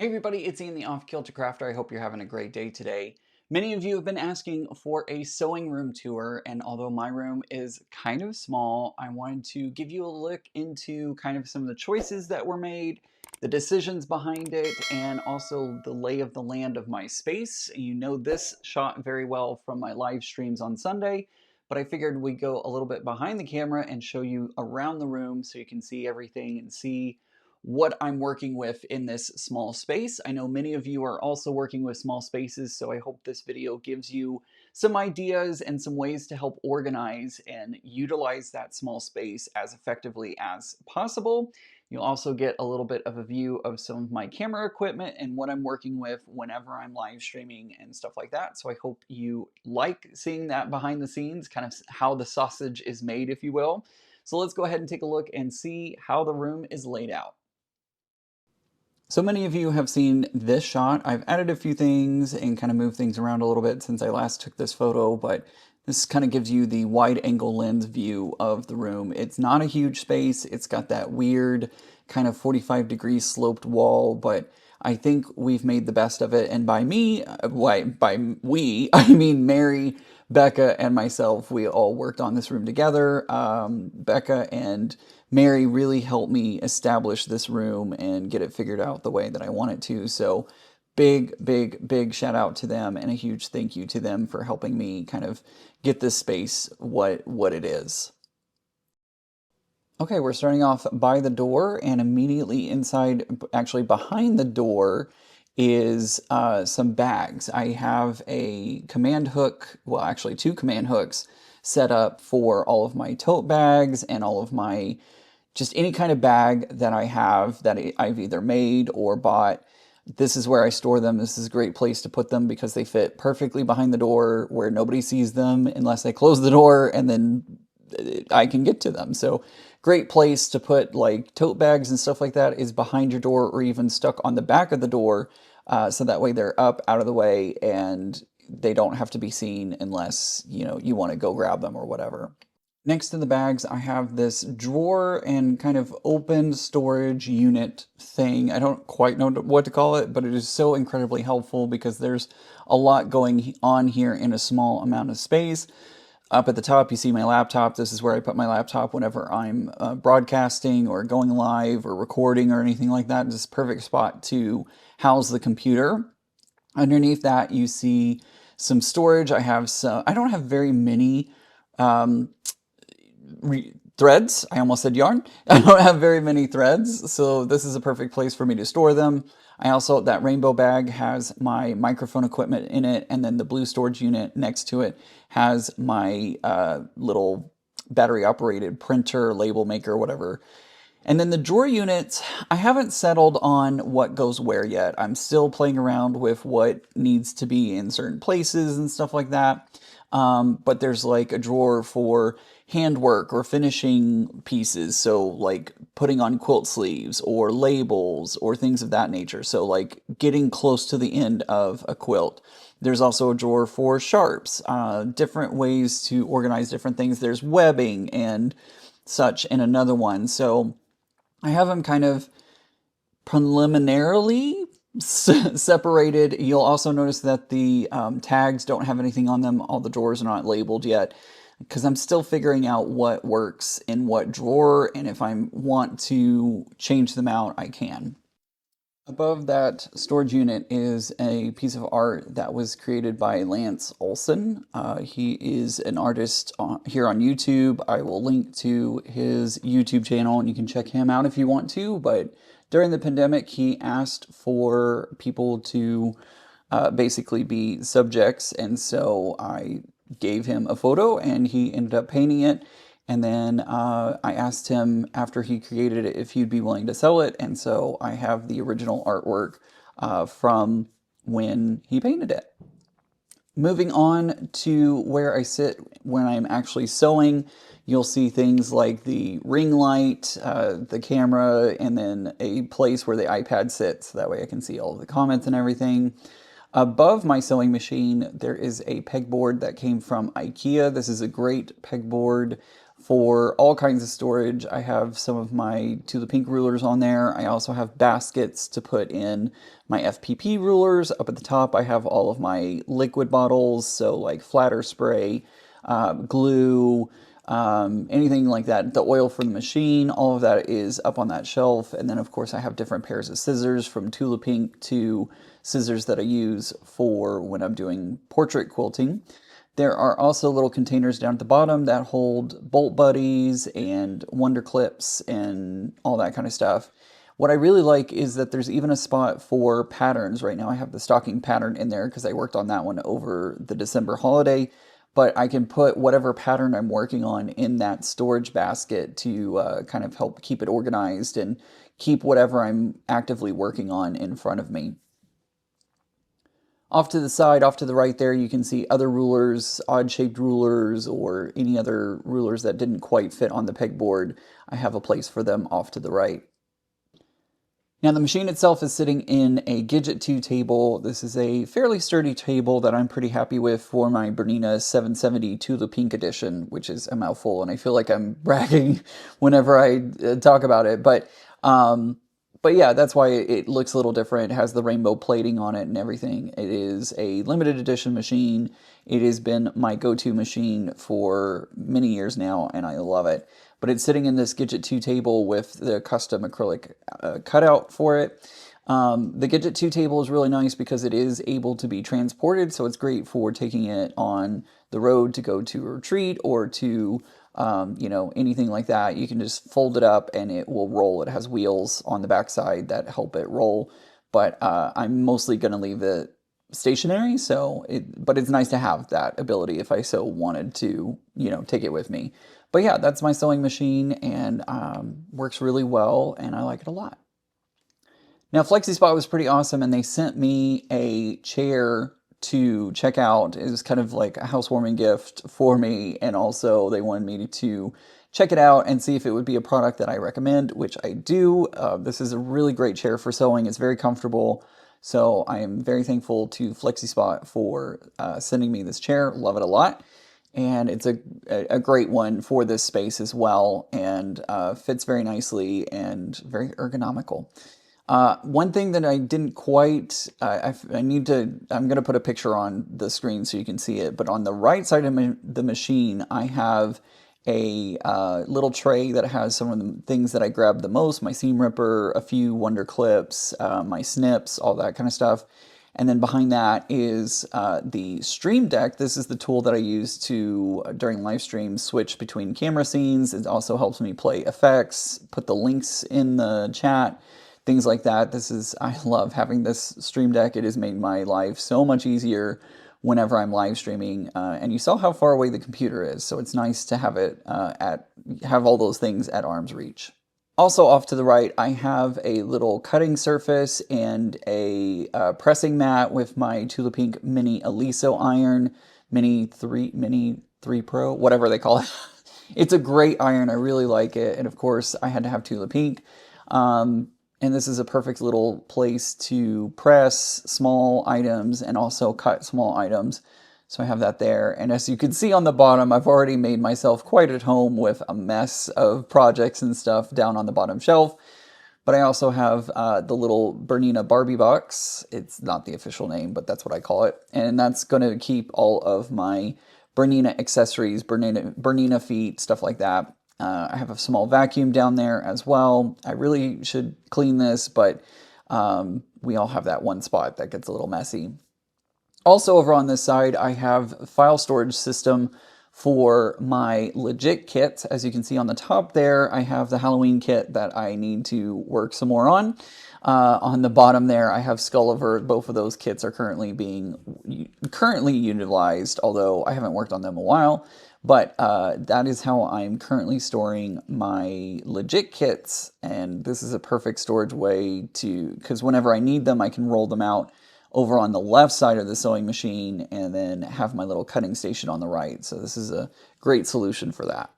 everybody, it's Ian the Off-Kilter Crafter. I hope you're having a great day today. Many of you have been asking for a sewing room tour, and although my room is kind of small, I wanted to give you a look into kind of some of the choices that were made, the decisions behind it, and also the lay of the land of my space. You know this shot very well from my live streams on Sunday, but I figured we'd go a little bit behind the camera and show you around the room so you can see everything and see what I'm working with in this small space. I know many of you are also working with small spaces, so I hope this video gives you some ideas and some ways to help organize and utilize that small space as effectively as possible. You'll also get a little bit of a view of some of my camera equipment and what I'm working with whenever I'm live streaming and stuff like that. So I hope you like seeing that behind the scenes, kind of how the sausage is made, if you will. So let's go ahead and take a look and see how the room is laid out. So many of you have seen this shot. I've added a few things and kind of moved things around a little bit since I last took this photo, but this kind of gives you the wide angle lens view of the room. It's not a huge space. It's got that weird kind of 45-degree sloped wall, but I think we've made the best of it. And by me, by we, I mean Mary, Becca, and myself. We all worked on this room together. Becca and Mary really helped me establish this room and get it figured out the way that I want it to. So big shout out to them and a huge thank you to them for helping me kind of get this space what it is. Okay, we're starting off by the door, and immediately inside, actually behind the door, is some bags. I have a command hook, well actually two command hooks set up for all of my tote bags and all of my, just any kind of bag that I have that I've either made or bought. This is where I store them. This is a great place to put them because they fit perfectly behind the door where nobody sees them unless I close the door, and then I can get to them. So great place to put like tote bags and stuff like that is behind your door or even stuck on the back of the door. So that way they're up out of the way and they don't have to be seen unless, you know, you want to go grab them or whatever. Next to the bags, I have this drawer and kind of open storage unit thing. I don't quite know what to call it, but it is so incredibly helpful because there's a lot going on here in a small amount of space. Up at the top, you see my laptop. This is where I put my laptop whenever I'm broadcasting or going live or recording or anything like that. It's a perfect spot to house the computer. Underneath that, you see some storage. I don't have very many threads. I almost said yarn. I don't have very many threads, so this is a perfect place for me to store them. I also, that rainbow bag has my microphone equipment in it, and then the blue storage unit next to it has my little battery operated printer, label maker, whatever. And then the drawer units, I haven't settled on what goes where yet. I'm still playing around with what needs to be in certain places and stuff like that. But there's like a drawer for handwork or finishing pieces. So like putting on quilt sleeves or labels or things of that nature. So like getting close to the end of a quilt. There's also a drawer for sharps, different ways to organize different things. There's webbing and such in another one. So I have them kind of preliminarily separated. You'll also notice that the tags don't have anything on them. All the drawers are not labeled yet because I'm still figuring out what works in what drawer, and if I want to change them out, I can. Above that storage unit is a piece of art that was created by Lance Olson. He is an artist here on YouTube. I will link to his YouTube channel and you can check him out if you want to. But during the pandemic, he asked for people to basically be subjects. And so I gave him a photo and he ended up painting it. And then I asked him after he created it if he'd be willing to sell it. And so I have the original artwork from when he painted it. Moving on to where I sit when I'm actually sewing, you'll see things like the ring light, the camera, and then a place where the iPad sits. So that way I can see all of the comments and everything. Above my sewing machine, there is a pegboard that came from IKEA. This is a great pegboard for all kinds of storage. I have some of my To the Pink rulers on there. I also have baskets to put in my FPP rulers. Up at the top, I have all of my liquid bottles, so like flatter spray, glue, anything like that. The oil for the machine, all of that is up on that shelf. And then of course I have different pairs of scissors, from To the Pink to scissors that I use for when I'm doing portrait quilting. There are also little containers down at the bottom that hold bolt buddies and wonder clips and all that kind of stuff. What I really like is that there's even a spot for patterns. Right now I have the stocking pattern in there because I worked on that one over the December holiday, but I can put whatever pattern I'm working on in that storage basket to kind of help keep it organized and keep whatever I'm actively working on in front of me. Off to the side, off to the right there, you can see other rulers, odd-shaped rulers, or any other rulers that didn't quite fit on the pegboard. I have a place for them off to the right. Now the machine itself is sitting in a Gidget 2 table. This is a fairly sturdy table that I'm pretty happy with for my Bernina 770 To the Pink edition, which is a mouthful, and I feel like I'm bragging whenever I talk about it. But yeah, that's why it looks a little different. It has the rainbow plating on it and everything. It is a limited edition machine. It has been my go-to machine for many years now, and I love it. But it's sitting in this Gidget 2 table with the custom acrylic cutout for it. The Gidget 2 table is really nice because it is able to be transported, so it's great for taking it on the road to go to a retreat or to anything like that. You can just fold it up and it will roll. It has wheels on the backside that help it roll, but I'm mostly going to leave it stationary, but it's nice to have that ability if I so wanted to, take it with me. But yeah, that's my sewing machine, and works really well, and I like it a lot. Now, FlexiSpot was pretty awesome, and they sent me a chair to check out. It was kind of like a housewarming gift for me, and also they wanted me to check it out and see if it would be a product that I recommend, which I do. This is a really great chair for sewing. It's very comfortable, so I am very thankful to FlexiSpot for sending me this chair. Love it a lot. And it's a great one for this space as well, and fits very nicely and very ergonomical. One thing that I didn't quite, I'm going to put a picture on the screen so you can see it, but on the right side of the machine, I have a little tray that has some of the things that I grabbed the most: my seam ripper, a few wonder clips, my snips, all that kind of stuff. And then behind that is the Stream Deck. This is the tool that I use to, during live streams, switch between camera scenes. It also helps me play effects, put the links in the chat, things like that. I love having this Stream Deck. It has made my life so much easier whenever I'm live streaming. And you saw how far away the computer is, so it's nice to have it have all those things at arm's reach. Also off to the right, I have a little cutting surface and a pressing mat with my To the Pink Mini Aliso iron, Mini 3 Pro, whatever they call it. It's a great iron. I really like it. And of course, I had to have To the Pink. And this is a perfect little place to press small items and also cut small items. So I have that there. And as you can see on the bottom, I've already made myself quite at home with a mess of projects and stuff down on the bottom shelf. But I also have the little Bernina Barbie box. It's not the official name, but that's what I call it. And that's going to keep all of my Bernina accessories, Bernina feet, stuff like that. I have a small vacuum down there as well. I really should clean this, but we all have that one spot that gets a little messy. Also over on this side, I have a file storage system for my legit kit. As you can see on the top there, I have the Halloween kit that I need to work some more on. On the bottom there, I have Skulliver. Both of those kits are currently utilized, although I haven't worked on them in a while. But that is how I'm currently storing my legit kits, and this is a perfect storage way because whenever I need them, I can roll them out over on the left side of the sewing machine and then have my little cutting station on the right. So this is a great solution for that.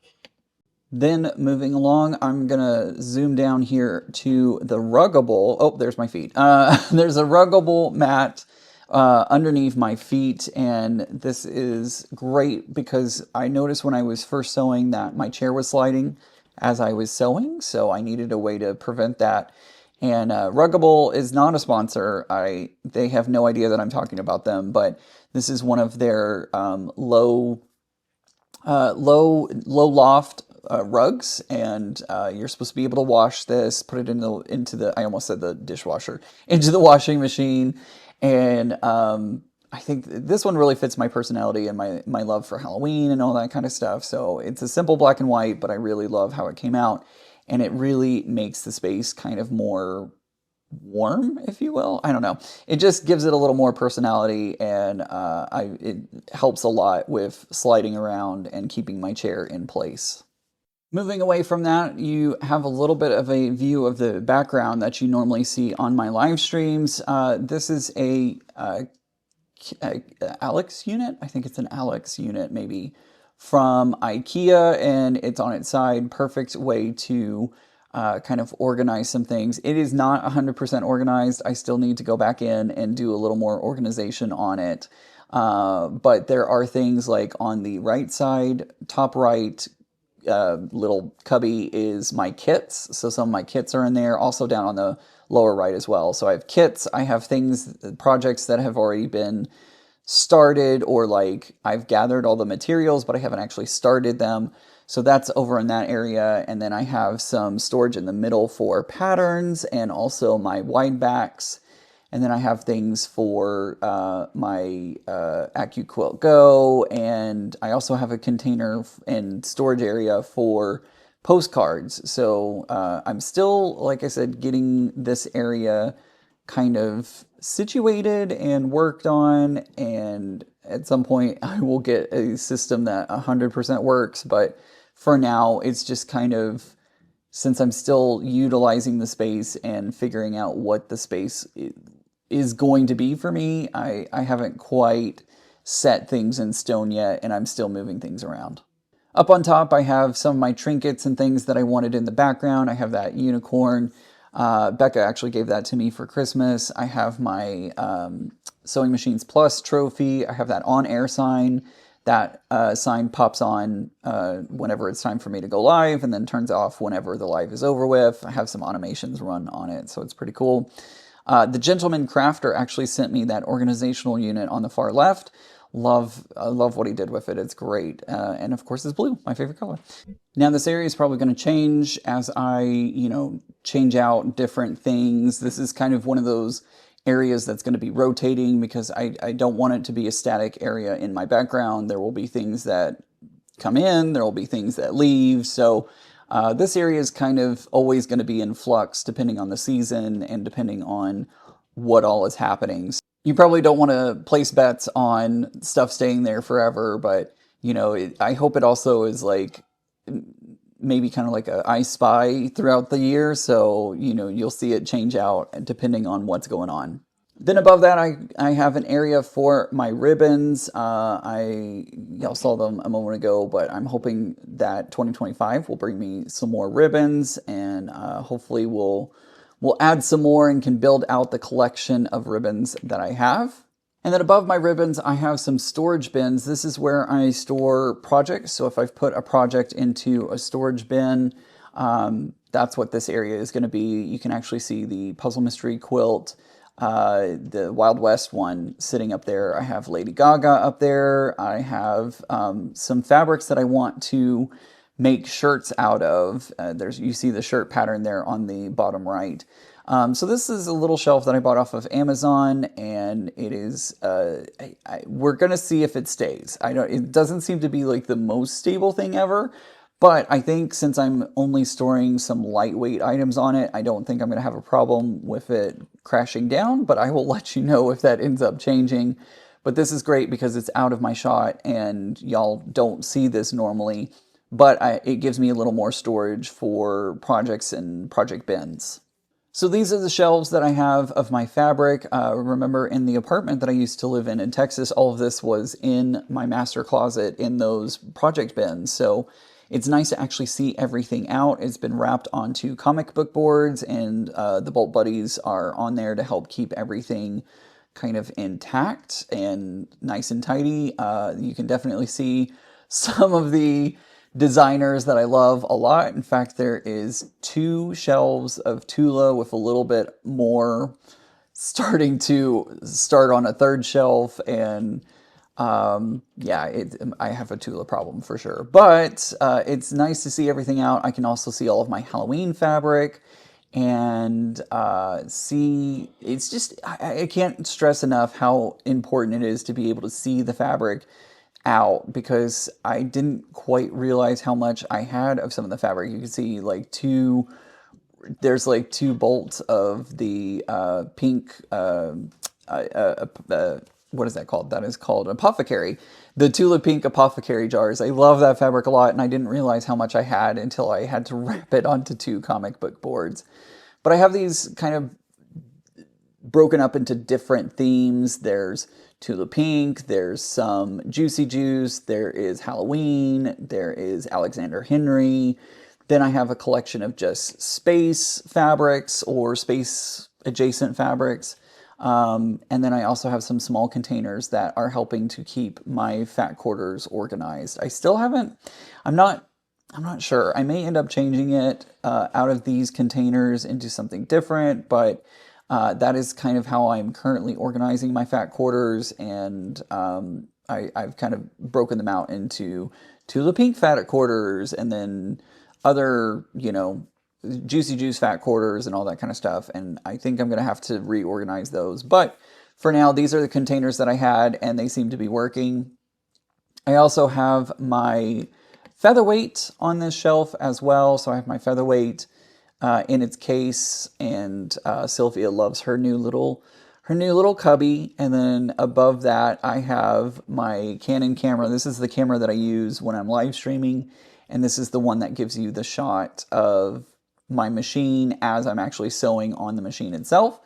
Then moving along, I'm gonna zoom down here to the Ruggable. Oh, there's my feet. There's a Ruggable mat underneath my feet, and this is great because I noticed when I was first sewing that my chair was sliding as I was sewing, so I needed a way to prevent that. And Ruggable is not a sponsor. They have no idea that I'm talking about them, but this is one of their low loft rugs, and you're supposed to be able to wash this, put it into the I almost said the dishwasher, into the washing machine, and I think this one really fits my personality and my love for Halloween and all that kind of stuff. So it's a simple black and white, but I really love how it came out, and it really makes the space kind of more warm, if you will. I don't know. It just gives it a little more personality, and it helps a lot with sliding around and keeping my chair in place. Moving away from that, you have a little bit of a view of the background that you normally see on my live streams. This is a Alex unit. I think it's an Alex unit, maybe from IKEA, and it's on its side. Perfect way to kind of organize some things. It is not 100% organized. I still need to go back in and do a little more organization on it. But there are things like on the right side, top right, little cubby is my kits. So some of my kits are in there, also down on the lower right as well. So I have kits, I have things, projects that have already been started, or like I've gathered all the materials, but I haven't actually started them. So that's over in that area. And then I have some storage in the middle for patterns and also my wide backs. And then I have things for my AccuQuilt Go, and I also have a container and storage area for postcards. So I'm still, like I said, getting this area kind of situated and worked on, and at some point I will get a system that 100% works, but for now it's just kind of, since I'm still utilizing the space and figuring out what the space is going to be for me, I haven't quite set things in stone yet, and I'm still moving things around. Up on top, I have some of my trinkets and things that I wanted in the background. I have that unicorn. Becca actually gave that to me for Christmas. I have my Sewing Machines Plus trophy. I have that on-air sign. That sign pops on whenever it's time for me to go live, and then turns off whenever the live is over with. I have some automations run on it, so it's pretty cool. The Gentleman Crafter actually sent me that organizational unit on the far left. I love what he did with it. It's great. And of course it's blue, my favorite color. Now this area is probably going to change as I, change out different things. This is kind of one of those areas that's going to be rotating because I don't want it to be a static area in my background. There will be things that come in, there will be things that leave. So this area is kind of always going to be in flux depending on the season and depending on what all is happening. So you probably don't want to place bets on stuff staying there forever, but I hope it also is like maybe kind of like a I Spy throughout the year. So, you'll see it change out depending on what's going on. Then above that, I have an area for my ribbons. Y'all saw them a moment ago, but I'm hoping that 2025 will bring me some more ribbons, and hopefully we'll add some more and can build out the collection of ribbons that I have. And then above my ribbons, I have some storage bins. This is where I store projects. So if I've put a project into a storage bin, that's what this area is going to be. You can actually see the Puzzle Mystery Quilt, the Wild West one sitting up there. I have Lady Gaga up there. I have some fabrics that I want to make shirts out of. You see the shirt pattern there on the bottom right. So this is a little shelf that I bought off of Amazon, and it is, we're going to see if it stays. It doesn't seem to be like the most stable thing ever, but I think since I'm only storing some lightweight items on it, I don't think I'm going to have a problem with it crashing down, but I will let you know if that ends up changing. But this is great because it's out of my shot and y'all don't see this normally, but it gives me a little more storage for projects and project bins. So these are the shelves that I have of my fabric. Remember, in the apartment that I used to live in Texas, all of this was in my master closet in those project bins. So it's nice to actually see everything out. It's been wrapped onto comic book boards, and the Bolt Buddies are on there to help keep everything kind of intact and nice and tidy. You can definitely see some of the designers that I love a lot. In fact, there is 2 shelves of Tula with a little bit more starting to start on a 3rd shelf, and yeah, I have a Tula problem for sure. But it's nice to see everything out. I can also see all of my Halloween fabric and see, it's just, I can't stress enough how important it is to be able to see the fabric out, because I didn't quite realize how much I had of some of the fabric. You can see like there's like 2 bolts of the pink, what is that called? That is called apothecary. The Tula Pink apothecary jars. I love that fabric a lot, and I didn't realize how much I had until I had to wrap it onto 2 comic book boards. But I have these kind of broken up into different themes. There's Tula Pink, there's some Juicy Juice, there is Halloween, there is Alexander Henry. Then I have a collection of just space fabrics or space adjacent fabrics. And then I also have some small containers that are helping to keep my fat quarters organized. I still haven't, I'm not sure. I may end up changing it out of these containers into something different, but that is kind of how I'm currently organizing my fat quarters, and I've kind of broken them out into Tula Pink fat quarters, and then other, Juicy Juice fat quarters and all that kind of stuff. And I think I'm going to have to reorganize those. But for now, these are the containers that I had, and they seem to be working. I also have my featherweight on this shelf as well. So I have my featherweight in its case, and Sylvia loves her new little cubby. And then above that, I have my Canon camera. This is the camera that I use when I'm live streaming, and this is the one that gives you the shot of my machine as I'm actually sewing on the machine itself.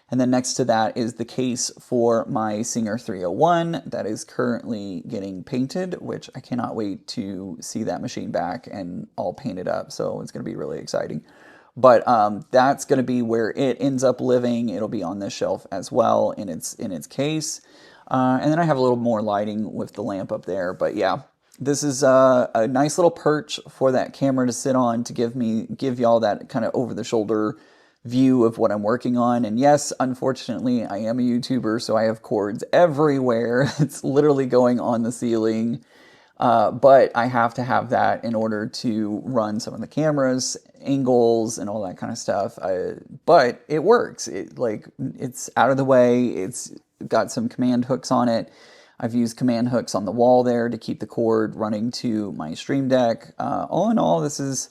And then next to that is the case for my Singer 301 that is currently getting painted, which I cannot wait to see that machine back and all painted up. So it's going to be really exciting. But that's going to be where it ends up living. It'll be on this shelf as well in its case. And then I have a little more lighting with the lamp up there. But yeah, this is a nice little perch for that camera to sit on to give y'all that kind of over-the-shoulder view of what I'm working on. And yes, unfortunately, I am a YouTuber, so I have cords everywhere. It's literally going on the ceiling. But I have to have that in order to run some of the cameras, angles, and all that kind of stuff. But it works. It's out of the way. It's got some command hooks on it. I've used command hooks on the wall there to keep the cord running to my Stream Deck. All in all, this is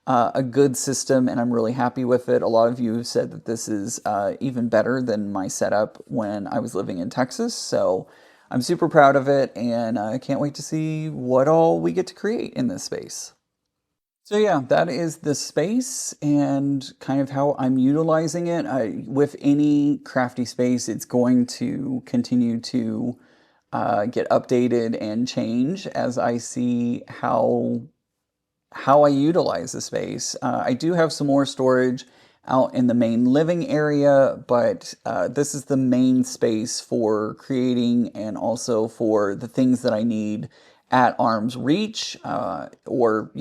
a good system, and I'm really happy with it. A lot of you have said that this is even better than my setup when I was living in Texas. So I'm super proud of it, and I can't wait to see what all we get to create in this space. So yeah, that is the space and kind of how I'm utilizing it. With any crafty space, it's going to continue to get updated and change as I see how I utilize the space. I do have some more storage out in the main living area, but this is the main space for creating and also for the things that I need at arm's reach, or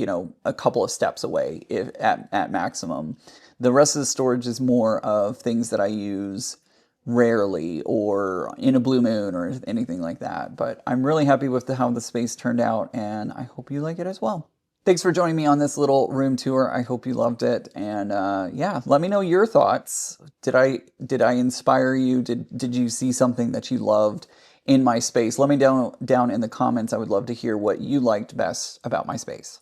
a couple of steps away at maximum. The rest of the storage is more of things that I use rarely or in a blue moon or anything like that. But I'm really happy with how the space turned out, and I hope you like it as well. Thanks for joining me on this little room tour. I hope you loved it. And yeah, let me know your thoughts. Did I inspire you? Did you see something that you loved in my space? Let me down in the comments. I would love to hear what you liked best about my space.